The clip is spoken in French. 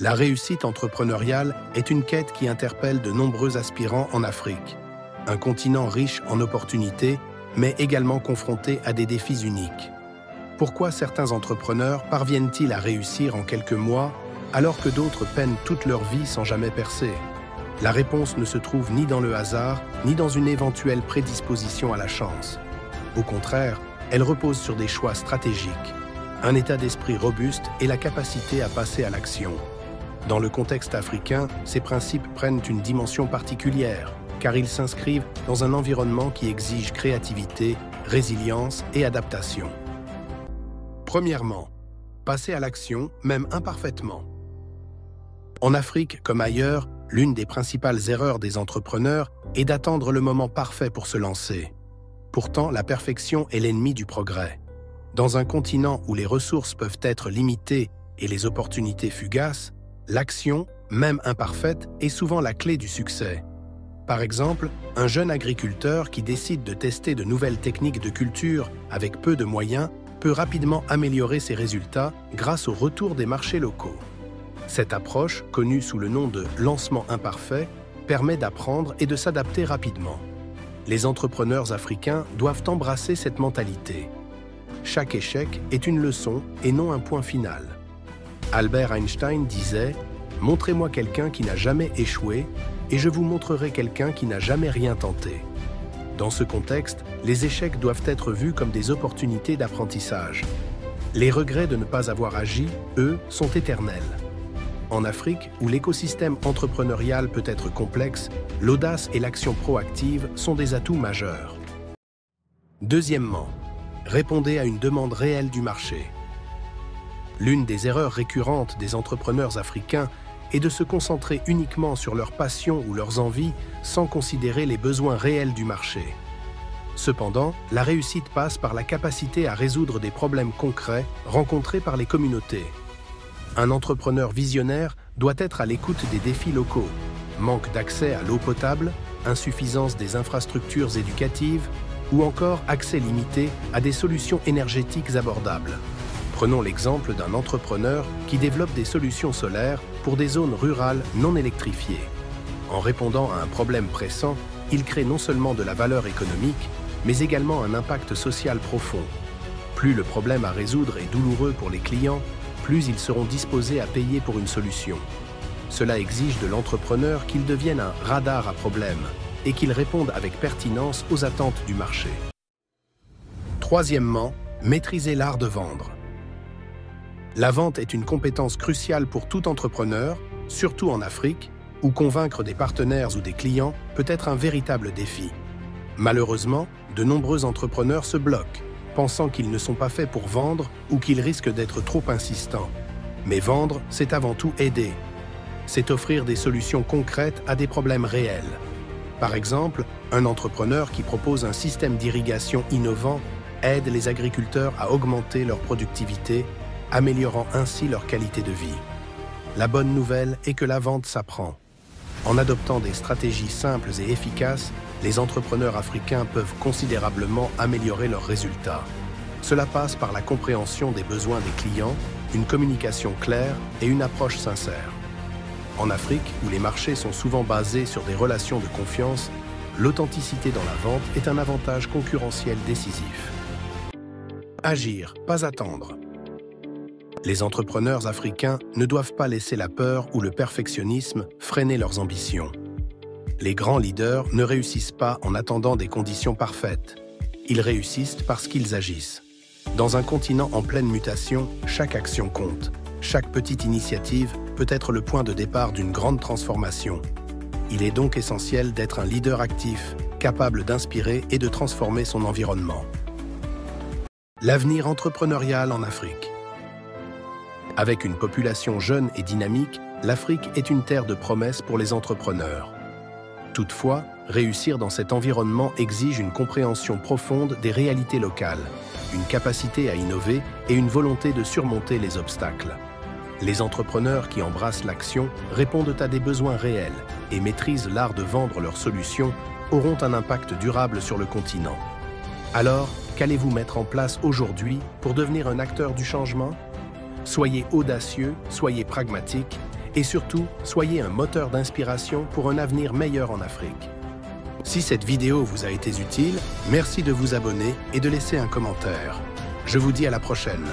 La réussite entrepreneuriale est une quête qui interpelle de nombreux aspirants en Afrique, un continent riche en opportunités, mais également confronté à des défis uniques. Pourquoi certains entrepreneurs parviennent-ils à réussir en quelques mois, alors que d'autres peinent toute leur vie sans jamais percer? La réponse ne se trouve ni dans le hasard, ni dans une éventuelle prédisposition à la chance. Au contraire, elle repose sur des choix stratégiques, un état d'esprit robuste et la capacité à passer à l'action. Dans le contexte africain, ces principes prennent une dimension particulière, car ils s'inscrivent dans un environnement qui exige créativité, résilience et adaptation. Premièrement, passer à l'action, même imparfaitement. En Afrique comme ailleurs, l'une des principales erreurs des entrepreneurs est d'attendre le moment parfait pour se lancer. Pourtant, la perfection est l'ennemi du progrès. Dans un continent où les ressources peuvent être limitées et les opportunités fugaces, l'action, même imparfaite, est souvent la clé du succès. Par exemple, un jeune agriculteur qui décide de tester de nouvelles techniques de culture avec peu de moyens peut rapidement améliorer ses résultats grâce au retour des marchés locaux. Cette approche, connue sous le nom de « lancement imparfait », permet d'apprendre et de s'adapter rapidement. Les entrepreneurs africains doivent embrasser cette mentalité. Chaque échec est une leçon et non un point final. Albert Einstein disait « Montrez-moi quelqu'un qui n'a jamais échoué et je vous montrerai quelqu'un qui n'a jamais rien tenté ». Dans ce contexte, les échecs doivent être vus comme des opportunités d'apprentissage. Les regrets de ne pas avoir agi, eux, sont éternels. En Afrique, où l'écosystème entrepreneurial peut être complexe, l'audace et l'action proactive sont des atouts majeurs. Deuxièmement, répondez à une demande réelle du marché. L'une des erreurs récurrentes des entrepreneurs africains est de se concentrer uniquement sur leurs passions ou leurs envies sans considérer les besoins réels du marché. Cependant, la réussite passe par la capacité à résoudre des problèmes concrets rencontrés par les communautés. Un entrepreneur visionnaire doit être à l'écoute des défis locaux, manque d'accès à l'eau potable, insuffisance des infrastructures éducatives ou encore accès limité à des solutions énergétiques abordables. Prenons l'exemple d'un entrepreneur qui développe des solutions solaires pour des zones rurales non électrifiées. En répondant à un problème pressant, il crée non seulement de la valeur économique, mais également un impact social profond. Plus le problème à résoudre est douloureux pour les clients, plus ils seront disposés à payer pour une solution. Cela exige de l'entrepreneur qu'il devienne un radar à problèmes et qu'il réponde avec pertinence aux attentes du marché. Troisièmement, maîtriser l'art de vendre. La vente est une compétence cruciale pour tout entrepreneur, surtout en Afrique, où convaincre des partenaires ou des clients peut être un véritable défi. Malheureusement, de nombreux entrepreneurs se bloquent, pensant qu'ils ne sont pas faits pour vendre ou qu'ils risquent d'être trop insistants. Mais vendre, c'est avant tout aider. C'est offrir des solutions concrètes à des problèmes réels. Par exemple, un entrepreneur qui propose un système d'irrigation innovant aide les agriculteurs à augmenter leur productivité, améliorant ainsi leur qualité de vie. La bonne nouvelle est que la vente s'apprend. En adoptant des stratégies simples et efficaces, les entrepreneurs africains peuvent considérablement améliorer leurs résultats. Cela passe par la compréhension des besoins des clients, une communication claire et une approche sincère. En Afrique, où les marchés sont souvent basés sur des relations de confiance, l'authenticité dans la vente est un avantage concurrentiel décisif. Agir, pas attendre. Les entrepreneurs africains ne doivent pas laisser la peur ou le perfectionnisme freiner leurs ambitions. Les grands leaders ne réussissent pas en attendant des conditions parfaites. Ils réussissent parce qu'ils agissent. Dans un continent en pleine mutation, chaque action compte. Chaque petite initiative peut être le point de départ d'une grande transformation. Il est donc essentiel d'être un leader actif, capable d'inspirer et de transformer son environnement. L'avenir entrepreneurial en Afrique. Avec une population jeune et dynamique, l'Afrique est une terre de promesses pour les entrepreneurs. Toutefois, réussir dans cet environnement exige une compréhension profonde des réalités locales, une capacité à innover et une volonté de surmonter les obstacles. Les entrepreneurs qui embrassent l'action répondent à des besoins réels et maîtrisent l'art de vendre leurs solutions auront un impact durable sur le continent. Alors, qu'allez-vous mettre en place aujourd'hui pour devenir un acteur du changement ? Soyez audacieux, soyez pragmatiques Et surtout, soyez un moteur d'inspiration pour un avenir meilleur en Afrique. Si cette vidéo vous a été utile, merci de vous abonner et de laisser un commentaire. Je vous dis à la prochaine.